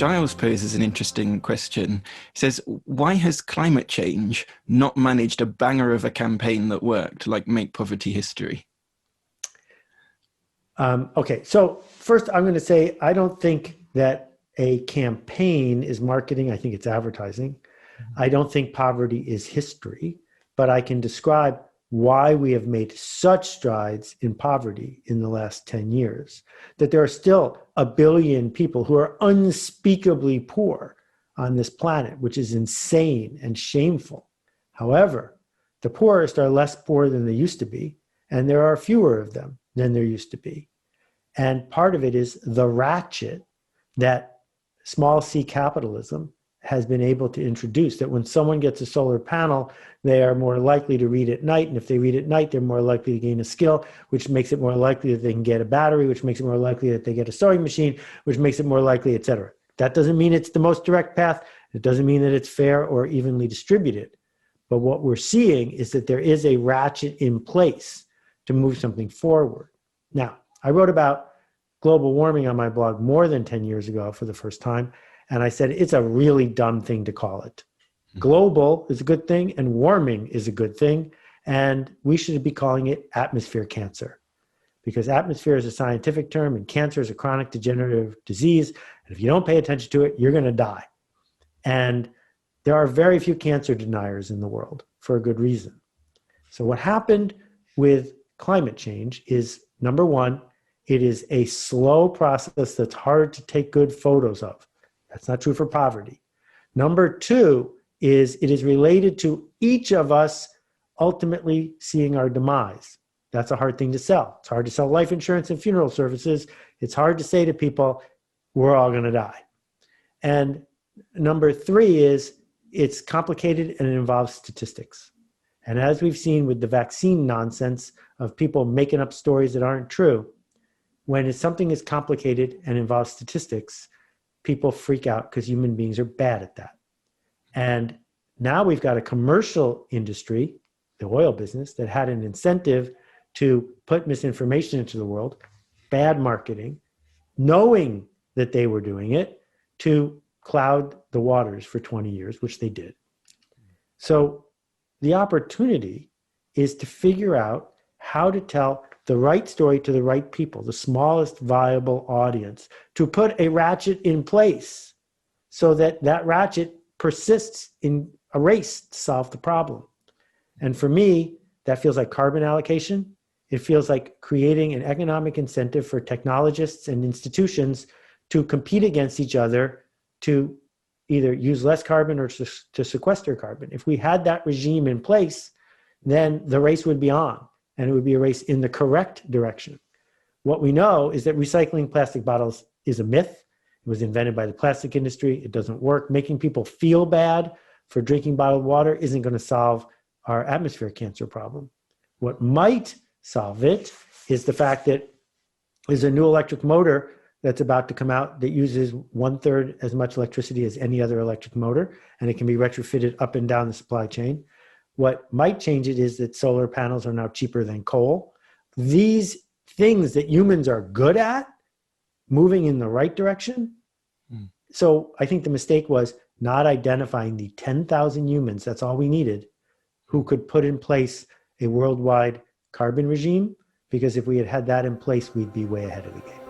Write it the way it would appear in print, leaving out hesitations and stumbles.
Giles poses an interesting question. He says, why has climate change not managed a banger of a campaign that worked, like Make Poverty History? Okay, so first I'm going to say I don't think that a campaign is marketing. I think it's advertising. I don't think poverty is history, but I can describe why we have made such strides in poverty in the last 10 years, that there are still a billion people who are unspeakably poor on this planet, which is insane and shameful. However, the poorest are less poor than they used to be, and there are fewer of them than there used to be. And part of it is the ratchet that small c capitalism has been able to introduce, that when someone gets a solar panel, they are more likely to read at night. And if they read at night, they're more likely to gain a skill, which makes it more likely that they can get a battery, which makes it more likely that they get a sewing machine, which makes it more likely, et cetera. That doesn't mean it's the most direct path. It doesn't mean that it's fair or evenly distributed. But what we're seeing is that there is a ratchet in place to move something forward. Now, I wrote about global warming on my blog more than 10 years ago for the first time. And I said, it's a really dumb thing to call it. Global is a good thing and warming is a good thing. And we should be calling it atmosphere cancer, because atmosphere is a scientific term and cancer is a chronic degenerative disease. And if you don't pay attention to it, you're going to die. And there are very few cancer deniers in the world for a good reason. So what happened with climate change is, number one, it is a slow process that's hard to take good photos of. That's not true for poverty. Number two is it is related to each of us ultimately seeing our demise. That's a hard thing to sell. It's hard to sell life insurance and funeral services. It's hard to say to people, we're all going to die. And number three is it's complicated and it involves statistics. And as we've seen with the vaccine nonsense of people making up stories that aren't true, when something is complicated and involves statistics, people freak out because human beings are bad at that. And now we've got a commercial industry, the oil business, that had an incentive to put misinformation into the world, bad marketing, knowing that they were doing it, to cloud the waters for 20 years, which they did. So the opportunity is to figure out how to tell the right story to the right people, the smallest viable audience, to put a ratchet in place so that that ratchet persists in a race to solve the problem. And for me, that feels like carbon allocation. It feels like creating an economic incentive for technologists and institutions to compete against each other to either use less carbon or to sequester carbon. If we had that regime in place, then the race would be on. And it would be a race in the correct direction. What we know is that recycling plastic bottles is a myth. It was invented by the plastic industry. It doesn't work. Making people feel bad for drinking bottled water isn't going to solve our atmosphere cancer problem. What might solve it is the fact that there's a new electric motor that's about to come out that uses 1/3 as much electricity as any other electric motor, and it can be retrofitted up and down the supply chain. What might change it is that solar panels are now cheaper than coal. These things that humans are good at, moving in the right direction. So I think the mistake was not identifying the 10,000 humans, that's all we needed, who could put in place a worldwide carbon regime, because if we had had that in place, we'd be way ahead of the game.